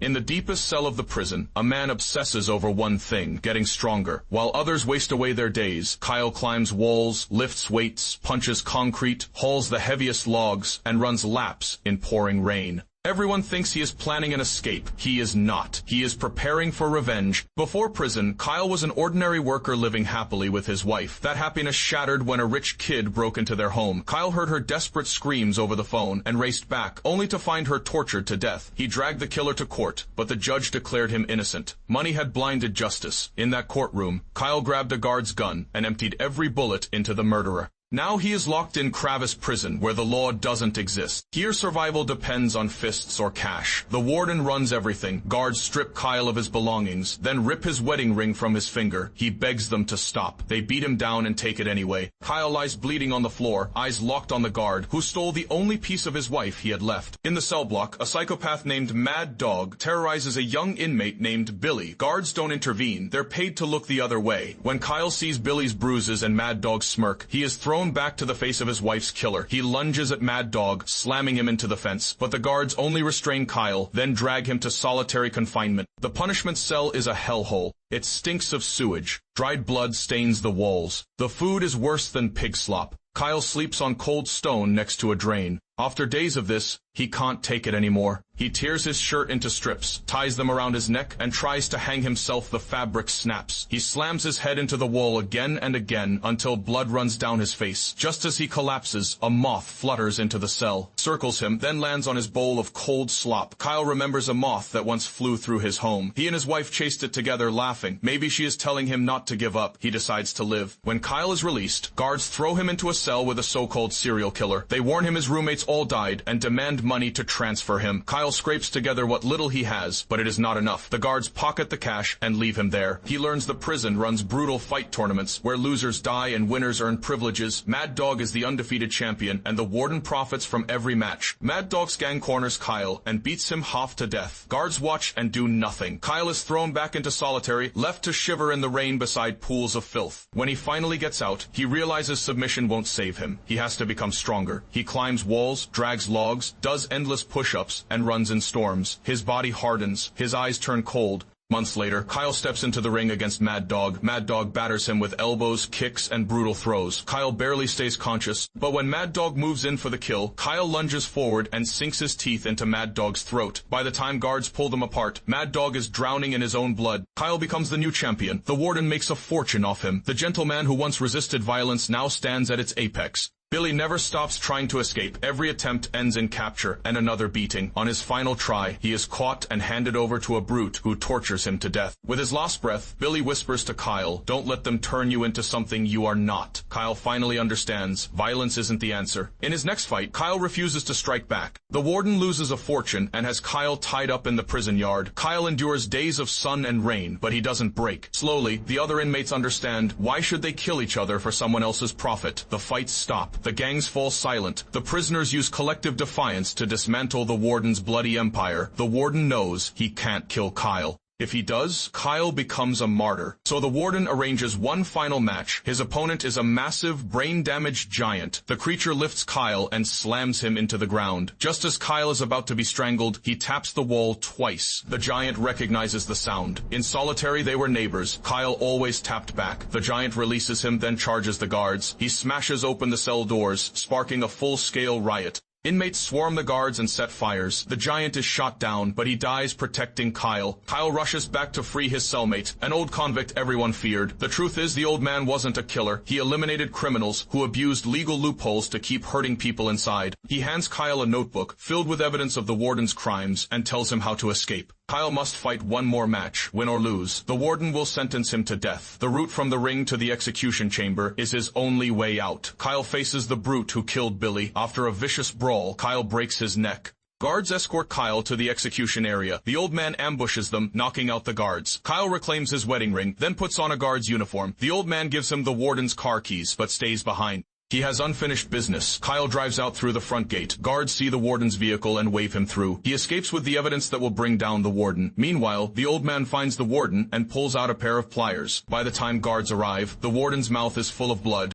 In the deepest cell of the prison, a man obsesses over one thing, getting stronger. While others waste away their days, Kyle climbs walls, lifts weights, punches concrete, hauls the heaviest logs, and runs laps in pouring rain. Everyone thinks he is planning an escape. He is not. He is preparing for revenge. Before prison, Kyle was an ordinary worker living happily with his wife. That happiness shattered when a rich kid broke into their home. Kyle heard her desperate screams over the phone and raced back, only to find her tortured to death. He dragged the killer to court, but the judge declared him innocent. Money had blinded justice. In that courtroom, Kyle grabbed a guard's gun and emptied every bullet into the murderer. Now he is locked in Kravis prison, where the law doesn't exist. Here survival depends on fists or cash. The warden runs everything. Guards strip Kyle of his belongings, then rip his wedding ring from his finger. He begs them to stop. They beat him down and take it anyway. Kyle lies bleeding on the floor, eyes locked on the guard, who stole the only piece of his wife he had left. In the cell block, a psychopath named Mad Dog terrorizes a young inmate named Billy. Guards don't intervene. They're paid to look the other way. When Kyle sees Billy's bruises and Mad Dog's smirk, he is thrown back to the face of his wife's killer. He lunges at Mad Dog, slamming him into the fence, but the guards only restrain Kyle, then drag him to solitary confinement. The punishment cell is a hellhole. It stinks of sewage. Dried blood stains the walls. The food is worse than pig slop. Kyle sleeps on cold stone next to a drain. After days of this, he can't take it anymore. He tears his shirt into strips, ties them around his neck, and tries to hang himself. The fabric snaps. He slams his head into the wall again and again until blood runs down his face. Just as he collapses, a moth flutters into the cell, circles him, then lands on his bowl of cold slop. Kyle remembers a moth that once flew through his home. He and his wife chased it together, laughing. Maybe she is telling him not to give up. He decides to live. When Kyle is released, guards throw him into a cell with a so-called serial killer. They warn him his roommates all died and demand money to transfer him. Kyle scrapes together what little he has, but it is not enough. The guards pocket the cash and leave him there. He learns the prison runs brutal fight tournaments where losers die and winners earn privileges. Mad Dog is the undefeated champion, and the warden profits from every match. Mad Dog's gang corners Kyle and beats him half to death. Guards watch and do nothing. Kyle is thrown back into solitary, left to shiver in the rain beside pools of filth. When he finally gets out, he realizes submission won't save him. He has to become stronger. He climbs walls, drags logs, does endless push-ups, and runs in storms. His body hardens. His eyes turn cold. Months later, Kyle steps into the ring against Mad Dog. Mad Dog batters him with elbows, kicks, and brutal throws. Kyle barely stays conscious, but when Mad Dog moves in for the kill, Kyle lunges forward and sinks his teeth into Mad Dog's throat. By the time guards pull them apart, Mad Dog is drowning in his own blood. Kyle becomes the new champion. The warden makes a fortune off him. The gentleman who once resisted violence now stands at its apex. Billy never stops trying to escape. Every attempt ends in capture and another beating. On his final try, he is caught and handed over to a brute who tortures him to death. With his last breath, Billy whispers to Kyle, "Don't let them turn you into something you are not." Kyle finally understands. Violence isn't the answer. In his next fight, Kyle refuses to strike back. The warden loses a fortune and has Kyle tied up in the prison yard. Kyle endures days of sun and rain, but he doesn't break. Slowly, the other inmates understand. Why should they kill each other for someone else's profit? The fights stop. The gangs fall silent. The prisoners use collective defiance to dismantle the warden's bloody empire. The warden knows he can't kill Kyle. If he does, Kyle becomes a martyr. So the warden arranges one final match. His opponent is a massive, brain-damaged giant. The creature lifts Kyle and slams him into the ground. Just as Kyle is about to be strangled, he taps the wall twice. The giant recognizes the sound. In solitary, they were neighbors. Kyle always tapped back. The giant releases him, then charges the guards. He smashes open the cell doors, sparking a full-scale riot. Inmates swarm the guards and set fires. The giant is shot down, but he dies protecting Kyle. Kyle rushes back to free his cellmate, an old convict everyone feared. The truth is, the old man wasn't a killer. He eliminated criminals who abused legal loopholes to keep hurting people inside. He hands Kyle a notebook filled with evidence of the warden's crimes and tells him how to escape. Kyle must fight one more match, win or lose. The warden will sentence him to death. The route from the ring to the execution chamber is his only way out. Kyle faces the brute who killed Billy. After a vicious brawl, Kyle breaks his neck. Guards escort Kyle to the execution area. The old man ambushes them, knocking out the guards. Kyle reclaims his wedding ring, then puts on a guard's uniform. The old man gives him the warden's car keys, but stays behind. He has unfinished business. Kyle drives out through the front gate. Guards see the warden's vehicle and wave him through. He escapes with the evidence that will bring down the warden. Meanwhile, the old man finds the warden and pulls out a pair of pliers. By the time guards arrive, the warden's mouth is full of blood.